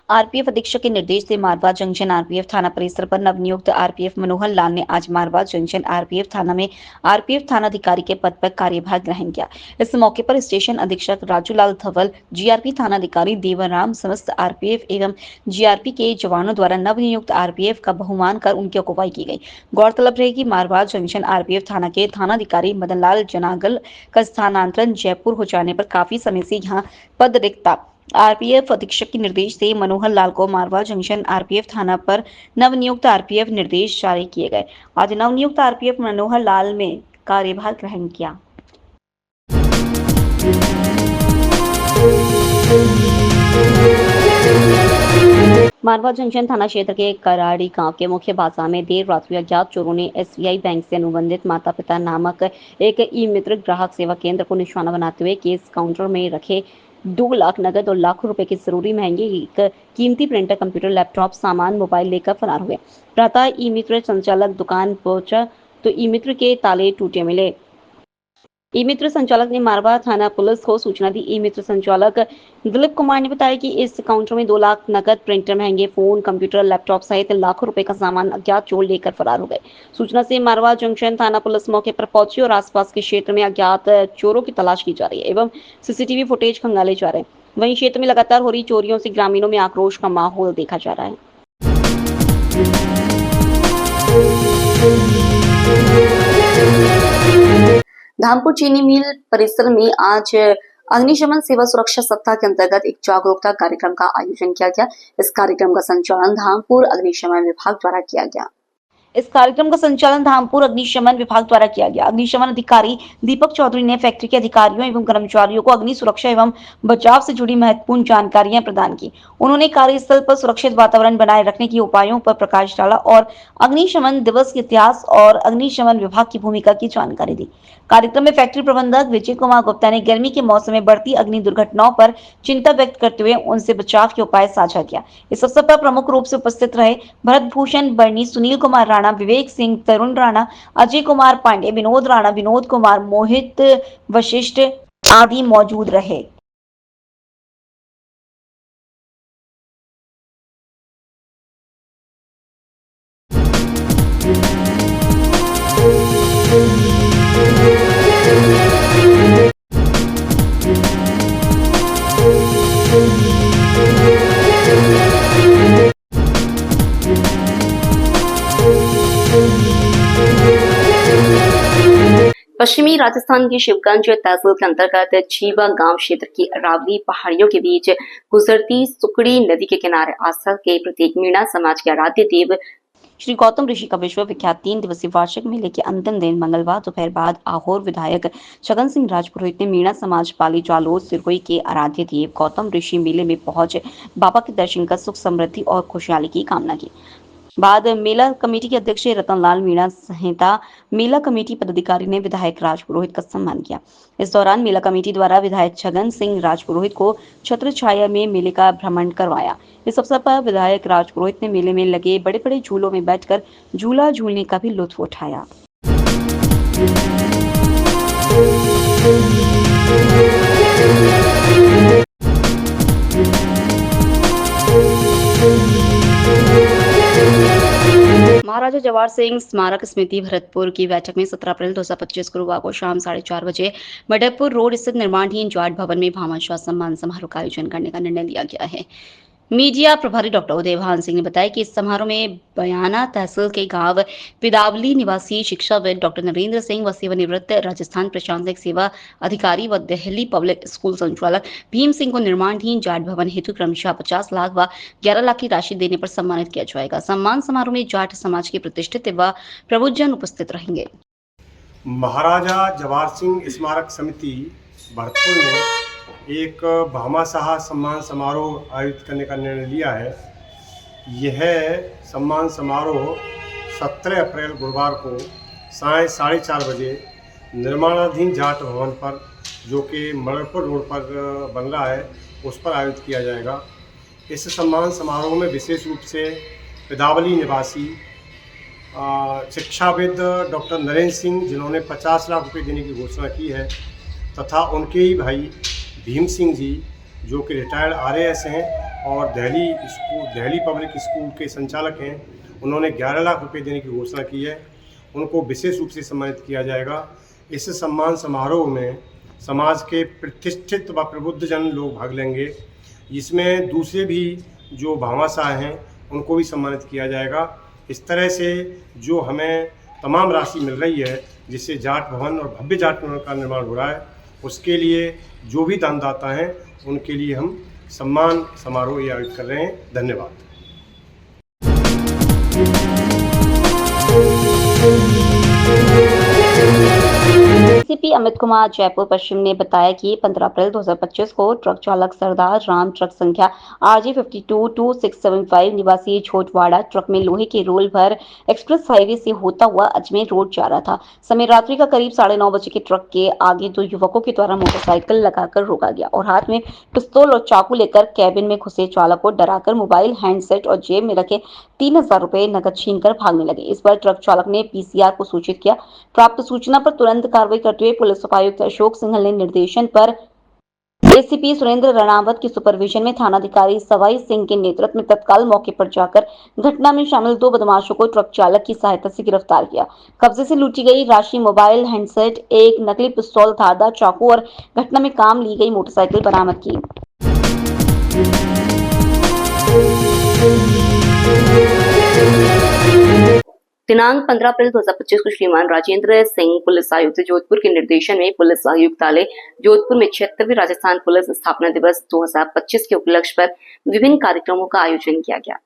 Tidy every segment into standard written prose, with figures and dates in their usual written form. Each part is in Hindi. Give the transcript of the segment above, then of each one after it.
आरपीएफ अधीक्षक के निर्देश से मारवा जंक्शन आरपीएफ थाना परिसर पर नवनियुक्त आरपीएफ मनोहर लाल ने आज मारवा जंक्शन आरपीएफ थाना में आरपीएफ थानाधिकारी के पद पर कार्यभार ग्रहण किया। इस मौके पर स्टेशन अधीक्षक राजूलाल धवल, जीआरपी थानाधिकारी देवराम, समस्त आरपीएफ एवं जीआरपी के जवानों द्वारा नवनियुक्त आरपीएफ का बहुमान कर उनकी अगुवाई की गई। गौरतलब रहे कि मारवा जंक्शन आरपीएफ थाना के थानाधिकारी मदन लाल जनागल का स्थानांतरण जयपुर हो जाने पर काफी समय से यहाँ पद रिक्त था। आरपीएफ अधीक्षक के निर्देश से मनोहर लाल को मारवा जंक्शन आरपीएफ थाना पर नवनियुक्त आरपीएफ निर्देश जारी किए गए। आज नवनियुक्त आरपीएफ मनोहर लाल में कार्यभार ग्रहण किया। मारवा जंक्शन थाना क्षेत्र के कराड़ी गांव के मुख्य बाजार में देर रात हुई अज्ञात चोरों ने एसबीआई बैंक से अनुबंधित माता पिता नामक एक ई मित्र ग्राहक सेवा केंद्र को निशाना बनाते हुए केस काउंटर में रखे 2 लाख नगद और लाखों रुपए की जरूरी महंगे एक कीमती प्रिंटर, कंप्यूटर, लैपटॉप, सामान, मोबाइल लेकर फरार हुए। प्रातः ई मित्र संचालक दुकान पहुंचा तो ई मित्र के ताले टूटे मिले। ई मित्र संचालक ने मारवा थाना पुलिस को सूचना दी। ई मित्र संचालक दिलीप कुमार ने बताया कि इस काउंटर में 2 लाख नकद, प्रिंटर, महंगे फोन, कंप्यूटर, लैपटॉप सहित लाखों रुपए का सामान अज्ञात चोर लेकर फरार हो गए। सूचना से मारवा जंक्शन थाना पुलिस मौके पर पहुंची और आसपास के क्षेत्र में अज्ञात चोरों की तलाश की जा रही है एवं सीसीटीवी फुटेज खंगाले जा रहे हैं। वहीं क्षेत्र में लगातार हो रही चोरियों से ग्रामीणों में आक्रोश का माहौल देखा जा रहा है। धामपुर चीनी मिल परिसर में आज अग्निशमन सेवा सुरक्षा सप्ताह के अंतर्गत एक जागरूकता कार्यक्रम का आयोजन किया गया। इस कार्यक्रम का संचालन धामपुर अग्निशमन विभाग द्वारा किया गया। अग्निशमन अधिकारी दीपक चौधरी ने फैक्ट्री के अधिकारियों एवं कर्मचारियों को अग्नि सुरक्षा एवं बचाव से जुड़ी महत्वपूर्ण जानकारियां प्रदान की। उन्होंने कार्यस्थल पर सुरक्षित वातावरण बनाए रखने के उपायों पर प्रकाश डाला और अग्निशमन दिवस के इतिहास और अग्निशमन विभाग की भूमिका की जानकारी दी। कार्यक्रम में फैक्ट्री प्रबंधक विजय कुमार गुप्ता ने गर्मी के मौसम में बढ़ती अग्नि दुर्घटनाओं पर चिंता व्यक्त करते हुए उनसे बचाव के उपाय साझा किया। इस अवसर पर प्रमुख रूप से उपस्थित रहे भरत भूषण बर्नी, सुनील कुमार राणा, विवेक सिंह, तरुण राणा, अजय कुमार पांडे, विनोद राणा, विनोद कुमार, मोहित वशिष्ठ आदि मौजूद रहे। पश्चिमी राजस्थान के शिवगंज तहसील के अंतर्गत चीवा गांव क्षेत्र की अरावली पहाड़ियों के बीच गुजरती सुकड़ी नदी के किनारे आस्था के प्रतीक मीणा समाज के आराध्य देव श्री गौतम ऋषि का विश्व विख्यात 3 दिवसीय वार्षिक मेले के अंतिम दिन मंगलवार दोपहर बाद आहोर विधायक छगन सिंह राजपुरोहित ने मीणा समाज पाली जालोर सिरोही के आराध्य देव गौतम ऋषि मेले में पहुंच बाबा के दर्शन कर सुख समृद्धि और खुशहाली की कामना की। बाद मेला कमेटी के अध्यक्ष रतनलाल मीणा संहिता मेला कमेटी पदाधिकारी ने विधायक राजपुरोहित का सम्मान किया। इस दौरान मेला कमेटी द्वारा विधायक छगन सिंह राजपुरोहित को छत्र छाया में मेले का भ्रमण करवाया। इस अवसर पर विधायक राजपुरोहित ने मेले में लगे बड़े बड़े झूलों में बैठकर झूला झूलने का भी लुत्फ उठाया। महाराजा जवाहर सिंह स्मारक समिति भरतपुर की बैठक में 17 अप्रैल 2025 गुरुवार को शाम 4:30 बजे मडकपुर रोड स्थित निर्माणहीन जाट भवन में भामाशाह सम्मान समारोह का आयोजन करने का निर्णय लिया गया है। मीडिया प्रभारी डॉक्टर उदयभान सिंह ने बताया कि इस समारोह में बयाना तहसील के गांव पिदावली निवासी शिक्षाविद डॉक्टर नरेंद्र सिंह व सेवानिवृत्त राजस्थान प्रशासनिक सेवा अधिकारी व दिल्ली पब्लिक स्कूल संचालक भीम सिंह को निर्माणहीन जाट भवन हेतु क्रमशः 50 लाख व 11 लाख की राशि देने पर सम्मानित किया जाएगा। सम्मान समारोह में जाट समाज के प्रतिष्ठित व प्रबुद्धजन उपस्थित रहेंगे। महाराजा जवाहर सिंह स्मारक समिति भरतपुर ने एक भामाशाह सम्मान समारोह आयोजित करने का निर्णय लिया है। यह सम्मान समारोह 17 अप्रैल गुरुवार को साय 4:30 बजे निर्माणाधीन जाट भवन पर, जो कि मडकपुर रोड पर बन रहा है, उस पर आयोजित किया जाएगा। इस सम्मान समारोह में विशेष रूप से पिदावली निवासी शिक्षाविद डॉक्टर नरेंद्र सिंह, जिन्होंने 50 लाख रुपए देने की घोषणा की है, तथा उनके ही भाई भीम सिंह जी जो कि रिटायर्ड आरएएस हैं और दिल्ली पब्लिक स्कूल के संचालक हैं, उन्होंने 11 लाख रुपए देने की घोषणा की है। उनको विशेष रूप से सम्मानित किया जाएगा। इस सम्मान समारोह में समाज के प्रतिष्ठित व प्रबुद्ध जन लोग भाग लेंगे। इसमें दूसरे भी जो भामाशाह हैं उनको भी सम्मानित किया जाएगा। इस तरह से जो हमें तमाम राशि मिल रही है, जिससे जाट भवन और भव्य जाट भवन का निर्माण हो रहा है, उसके लिए जो भी दानदाता हैं उनके लिए हम सम्मान समारोह ये आयोजित कर रहे हैं। धन्यवाद। डीसीपी अमित कुमार जयपुर पश्चिम ने बताया कि 15 अप्रैल 2025 को ट्रक चालक सरदार राम ट्रक संख्या RG 522675 निवासी छोटवाड़ा ट्रक में लोहे के रोल भर एक्सप्रेस हाईवे से होता हुआ अजमेर रोड जा रहा था। समय रात्रि का करीब 9:30 बजे के ट्रक के आगे 2 युवकों के द्वारा मोटरसाइकिल लगाकर रोका गया और हाथ में पिस्तौल और चाकू लेकर कैबिन में घुसे चालक को डराकर मोबाइल, हैंडसेट और जेब में रखे 3000 रुपए नकद छीनकर भागने लगे। इस पर ट्रक चालक ने पीसीआर को सूचित किया। प्राप्त सूचना पर तुरंत कार्रवाई करते हुए पुलिस उपायुक्त अशोक सिंघल ने निर्देशन पर एसीपी सुरेंद्र रणावत की सुपरविजन में थानाधिकारी सवाई सिंह के नेतृत्व में तत्काल मौके पर जाकर घटना में शामिल 2 बदमाशों को ट्रक चालक की सहायता से गिरफ्तार किया। कब्जे से लूटी गई राशि, मोबाइल, हैंडसेट, एक नकली पिस्तौल, धारदार चाकू और घटना में काम ली गई मोटरसाइकिल बरामद की। दिनांक 15 अप्रैल 2025 को श्रीमान राजेंद्र सिंह पुलिस आयुक्त जोधपुर के निर्देशन में पुलिस आयुक्तालय जोधपुर में 76वीं राजस्थान पुलिस स्थापना दिवस 2025 के उपलक्ष्य पर विभिन्न कार्यक्रमों का आयोजन किया गया।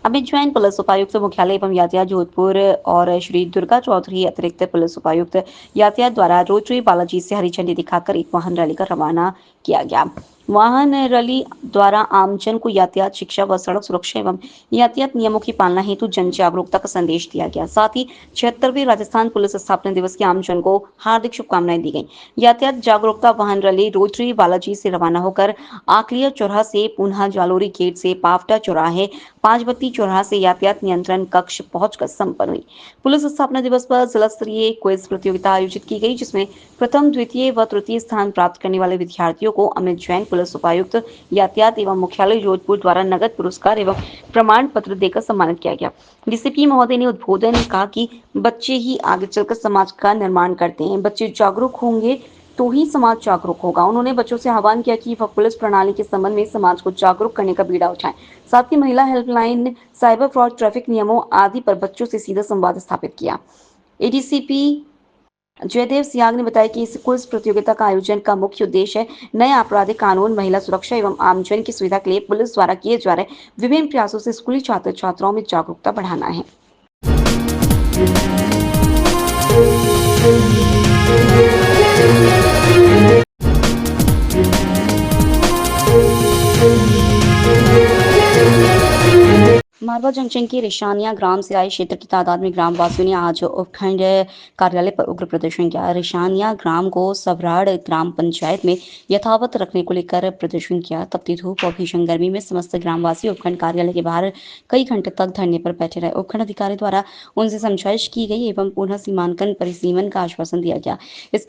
अमित जैन पुलिस उपायुक्त मुख्यालय एवं यातायात जोधपुर और श्री दुर्गा चौधरी अतिरिक्त पुलिस उपायुक्त यातायात द्वारा रोटरी बालाजी से हरी झंडी दिखाकर एक वाहन रैली का रवाना किया गया। वाहन रैली द्वारा आमजन को यातायात शिक्षा व सड़क सुरक्षा एवं यातायात नियमों की पालना हेतु जन जागरूकता का संदेश दिया गया। साथ ही 76वीं राजस्थान पुलिस स्थापना दिवस के आमजन को हार्दिक शुभकामनाएं दी गई। यातायात जागरूकता वाहन रैली रोटरी बालाजी से रवाना होकर आकलिया चौराहा से पुनः जालोरी गेट से पावटा चौराहे, पांचबत्ती चौराहा से यातायात नियंत्रण कक्ष पहुंचकर संपन्न हुई। पुलिस स्थापना दिवस पर जिला स्तरीय क्विज प्रतियोगिता आयोजित की गई, जिसमें प्रथम, द्वितीय व तृतीय स्थान प्राप्त करने वाले विद्यार्थियों को अमित जैन पुलिस उपायुक्त यातायात एवं मुख्यालय जोधपुर द्वारा नगद पुरस्कार एवं प्रमाण पत्र देकर सम्मानित किया गया। डीसीपी महोदय ने उद्बोधन में कहा कि बच्चे ही आगे चलकर समाज का निर्माण करते हैं। बच्चे जागरूक होंगे तो ही समाज जागरूक होगा। उन्होंने बच्चों से आह्वान किया कि वह पुलिस प्रणाली के संबंध में समाज को जागरूक करने का बीड़ा उठाएं। साथ ही महिला हेल्पलाइन, साइबर फ्रॉड, ट्रैफिक नियमों आदि पर बच्चों से सीधा संवाद स्थापित किया। एडीसीपी जयदेव सियाग ने बताया कि इस क्विज प्रतियोगिता का आयोजन का मुख्य उद्देश्य है नए आपराधिक कानून, महिला सुरक्षा एवं आमजन की सुविधा के लिए पुलिस द्वारा किए जा रहे विभिन्न प्रयासों से स्कूली छात्र छात्राओं में जागरूकता बढ़ाना है। मारवा जंक्शन के रिशानिया ग्राम से आए क्षेत्र की तादाद में ग्रामवासियों ने आज उपखंड कार्यालय पर उग्र प्रदर्शन किया। रिशानिया ग्राम को सवराड़ ग्राम पंचायत में यथावत रखने को लेकर प्रदर्शन किया। तपती धूप और भीषण गर्मी में समस्त ग्रामवासी उपखंड कार्यालय के बाहर कई घंटे तक धरने पर बैठे रहे। उपखंड अधिकारी द्वारा उनसे समझाइश की गई एवं पुनः सीमांकन परिसीमन का आश्वासन दिया गया। इन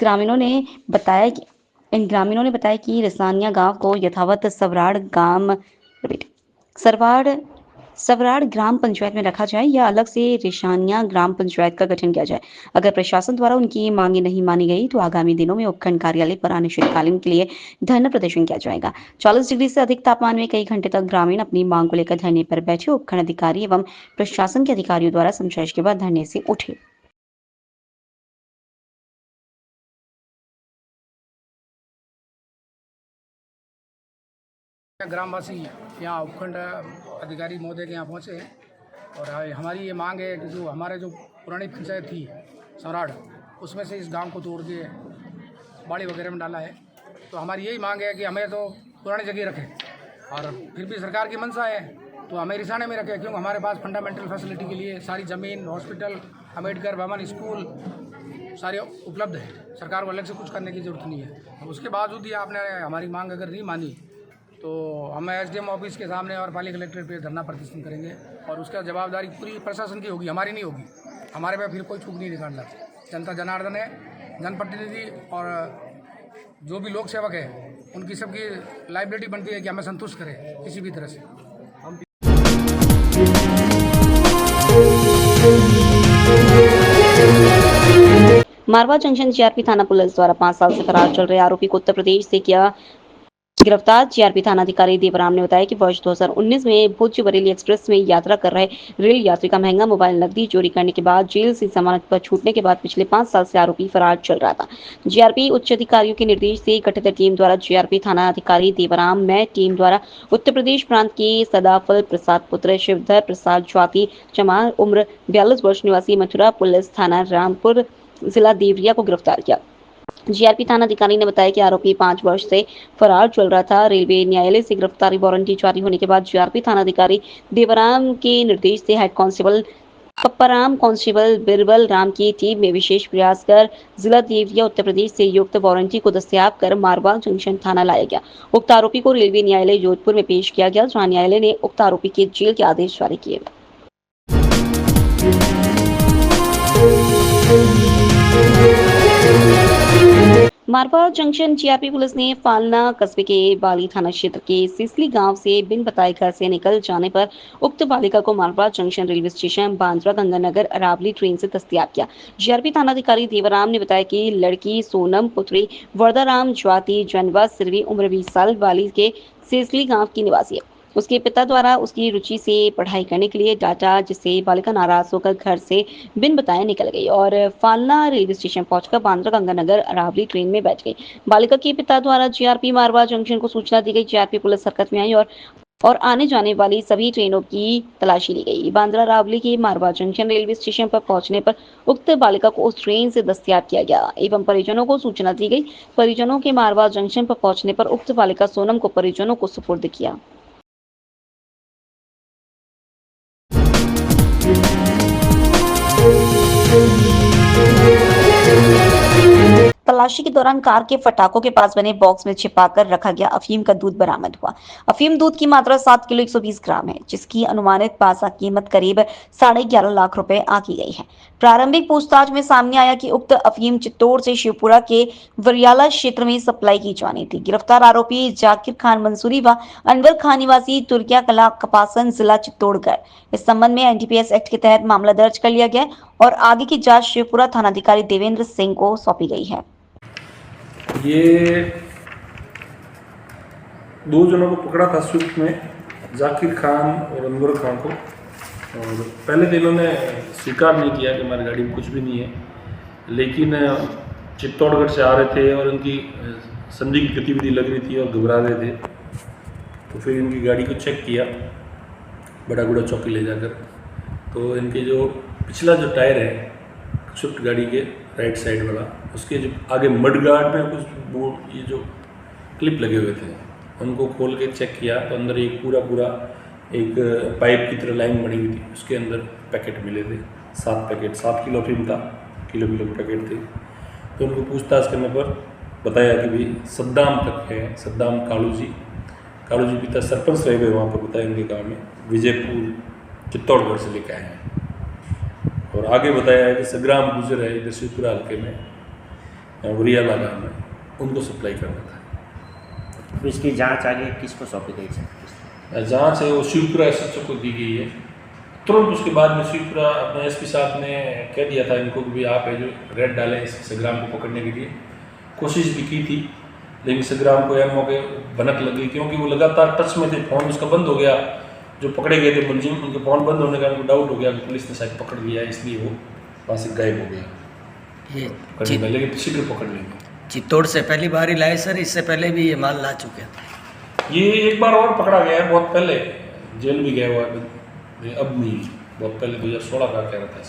ग्रामीणों ने बताया कि रिशानिया गाँव को यथावत सवराड़ ग्राम पंचायत में रखा जाए या अलग से रिशानिया ग्राम पंचायत का गठन किया जाए। अगर प्रशासन द्वारा उनकी मांगे नहीं मानी गई तो आगामी दिनों में उपखंड कार्यालय पर अनिश्चितकालीन के लिए धरना प्रदर्शन किया जाएगा। 40 डिग्री से अधिक तापमान में कई घंटे तक ग्रामीण अपनी मांग को लेकर धरने पर बैठे। उपखंड अधिकारी एवं प्रशासन के अधिकारियों द्वारा समझाइश के बाद धरने से उठे। ग्रामवासी यहाँ उपखंड अधिकारी महोदय के यहाँ पहुँचे हैं और हमारी ये मांग है कि जो हमारे जो पुरानी पंचायत थी सवराड़, उसमें से इस गांव को तोड़ के बाड़ी वगैरह में डाला है। तो हमारी यही मांग है कि हमें तो पुरानी जगह रखें और फिर भी सरकार की मंशा है तो हमें रिसाने में रखें, क्योंकि हमारे पास फंडामेंटल फैसिलिटी के लिए सारी ज़मीन, हॉस्पिटल, अम्बेडकर भवन, स्कूल सारे उपलब्ध है। सरकार को अलग से कुछ करने की ज़रूरत नहीं है। उसके बावजूद ही आपने हमारी मांग अगर नहीं मानी तो हम एसडीएम ऑफिस के सामने और पाली कलेक्ट्रेट पे धरना प्रदर्शन करेंगे और उसका जवाबदारी पूरी प्रशासन की होगी, हमारी नहीं होगी। हमारे पे फिर कोई छूट नहीं निकालना। जनता जनार्दन है, जनप्रतिनिधि और जो भी लोक सेवक है उनकी सबकी लाइबिलिटी बनती है कि हमें संतुष्ट करें किसी भी तरह से। मारवा जंक्शन जीआरपी थाना पुलिस द्वारा 5 साल से फरार चल रहे आरोपी को उत्तर प्रदेश से किया गिरफ्तार। जीआरपी थानाधिकारी देवराम ने बताया कि वर्ष 2019 में भुज बरेली एक्सप्रेस में यात्रा कर रहे रेल यात्री का महंगा मोबाइल नकदी चोरी करने के बाद जेल से जमानत पर छूटने के बाद पिछले 5 साल से आरोपी फरार चल रहा था। जीआरपी उच्च अधिकारियों के निर्देश से गठित टीम द्वारा जीआरपी थानाधिकारी देवराम में टीम द्वारा उत्तर प्रदेश प्रांत के सदाफल प्रसाद पुत्र शिवधर प्रसाद ज्वाति चमार उम्र 42 वर्ष निवासी मथुरा पुलिस थाना रामपुर जिला देवरिया को गिरफ्तार किया। जीआरपी थानाधिकारी ने बताया कि आरोपी 5 वर्ष से फरार चल रहा था। रेलवे न्यायालय से गिरफ्तारी वारंटी जारी होने के बाद जीआरपी थानाधिकारी देवराम के निर्देश से head constable Papparam constable Birbal Ram की टीम में विशेष प्रयास कर जिला देवरिया उत्तर प्रदेश से युक्त वारंटी को दस्तयाब कर मारवा जंक्शन थाना लाया गया। उक्त आरोपी को रेलवे न्यायालय जोधपुर में पेश किया गया, जहां न्यायालय ने उक्त आरोपी के जेल के आदेश जारी किए। मारवा जंक्शन जीआरपी पुलिस ने फालना कस्बे के बाली थाना क्षेत्र के सिसली गांव से बिन बताए घर से निकल जाने पर उक्त बालिका को Marwar junction railway station Bandra Ganganagar Aravali train से दस्तयाब किया। जीआरपी थानाधिकारी देवराम ने बताया कि लड़की सोनम पुत्री वरदाराम ज्वाति जनवा सिरवी उम्र 20 साल वाली के सिसली गाँव की निवासी है। उसके पिता द्वारा उसकी रुचि से पढ़ाई करने के लिए डांटा, जिससे बालिका नाराज होकर घर से बिन बताए निकल गई और फालना रेलवे स्टेशन पहुंचकर बांद्रा गंगानगर अरावली ट्रेन में बैठ गई। बालिका के पिता द्वारा जीआरपी मारवा जंक्शन को सूचना दी गई। जीआरपी पुलिस हरकत में आई और आने जाने वाली सभी ट्रेनों की तलाशी ली गई। बांद्रा अरावली के मारवा जंक्शन रेलवे स्टेशन पर पहुंचने पर उक्त बालिका को उस ट्रेन से दस्तयाब किया गया एवं परिजनों को सूचना दी गई। परिजनों के मारवा जंक्शन पर पहुंचने पर उक्त बालिका सोनम को परिजनों को सुपुर्द किया। तलाशी के दौरान कार के फटाकों के पास बने बॉक्स में छिपाकर रखा गया अफीम का दूध बरामद हुआ। अफीम दूध की मात्रा 7 किलो 120 ग्राम है, जिसकी अनुमानित बाजार कीमत करीब 11.5 लाख रुपए आंकी गई है। प्रारंभिक पूछताछ में सामने आया कि उक्त अफीम चित्तौड़ से शिवपुरा के वरियाला क्षेत्र में सप्लाई की जानी थी। गिरफ्तार आरोपी जाकिर खान मंसूरी व अनवर खान निवासी तुर्किया कला कपासन जिला चित्तौड़गढ़। इस संबंध में एनडीपीएस एक्ट के तहत मामला दर्ज कर लिया गया और आगे की जांच शिवपुरा थानाधिकारी देवेंद्र सिंह को सौंपी गई है। ये 2 जनों को पकड़ा था स्विफ्ट में, जाकिर खान और अनवर खान को। और पहले तो इन्होंने स्वीकार नहीं किया कि हमारी गाड़ी में कुछ भी नहीं है, लेकिन चित्तौड़गढ़ से आ रहे थे और उनकी संदिग्ध गतिविधि लग रही थी और घबरा रहे थे। तो फिर इनकी गाड़ी को चेक किया बड़ागुड़ा चौकी ले जाकर, तो इनके जो पिछला जो टायर है स्विफ्ट गाड़ी के राइट साइड वाला, उसके जो आगे मडगार्ड में कुछ बोर्ड ये जो क्लिप लगे हुए थे, उनको खोल के चेक किया तो अंदर एक पूरा एक पाइप की तरह लाइन बनी हुई थी। उसके अंदर पैकेट मिले थे, 7 पैकेट, 7 किलो अफीम था, किलो के पैकेट थे। तो उनको पूछताछ करने पर बताया कि भाई सद्दाम तक है, सद्दाम कालू जी पिता सरपंच रहे हुए वहाँ पर, बताया उनके गाँव में विजयपुर चित्तौड़गढ़ से लेकर आए हैं। और आगे बताया है कि संग्राम गुजर है इधर शिवपुरा हल्के में वरियाला गाँव में, उनको सप्लाई करना था। तो इसकी जांच आगे किसको सौंपी गई है? जांच है वो शिवपुरा एसएचओ को दी गई है। तुरंत उसके बाद में शिवपुरा अपने एसपी साहब ने कह दिया था इनको कि भाई आप है जो रेड डालें इस संग्राम को पकड़ने के लिए। कोशिश भी की थी, लेकिन संग्राम को एमओ के भनक लग गई, क्योंकि वो लगातार टच में थे। फ़ोन उसका बंद हो गया, जो पकड़े गए थे मुलजिम, उनके फ़ोन बंद होने का उनको डाउट हो गया कि पुलिस ने शायद पकड़ लिया है, इसलिए वो वहाँ से गायब हो गया। लेकिन शीघ्र पकड़ लेंगे। चित्तौड़ से पहली बार ही लाए सर, इससे पहले भी ये माल ला चुके थे? ये एक बार और पकड़ा गया है, बहुत पहले जेल भी गया हुआ है, अब नहीं, बहुत पहले 2016 का कह रहा था।